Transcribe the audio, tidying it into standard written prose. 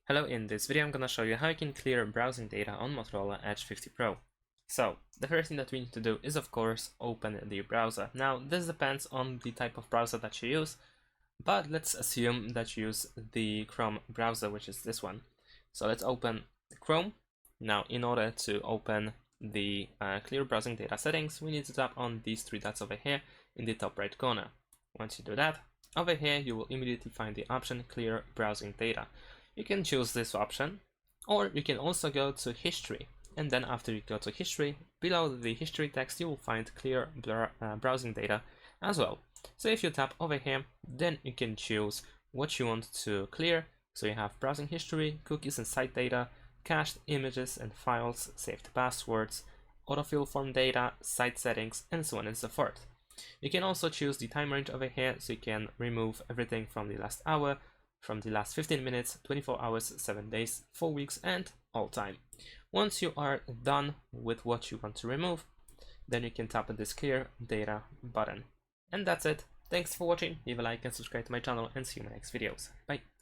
Hello, in this video I'm gonna show you how you can clear browsing data on Motorola Edge 50 Pro. So, the first thing that we need to do is of course open the browser. Now, this depends on the type of browser that you use, but let's assume that you use the Chrome browser, which is this one. So let's open Chrome. Now, in order to open the clear browsing data settings, we need to tap on these three dots over here in the top right corner. Once you do that, over here you will immediately find the option Clear Browsing Data. You can choose this option, or you can also go to History, and then after you go to History, below the History text you will find Clear Browsing Data as well. So if you tap over here, then you can choose what you want to clear. So you have browsing history, cookies and site data, cached images and files, saved passwords, autofill form data, site settings, and so on and so forth. You can also choose the time range over here, so you can remove everything from the last hour, from the last 15 minutes, 24 hours, 7 days, 4 weeks, and all time. Once you are done with what you want to remove, then you can tap on this Clear Data button. And that's it. Thanks for watching. Leave a like and subscribe to my channel, and see you in my next videos. Bye.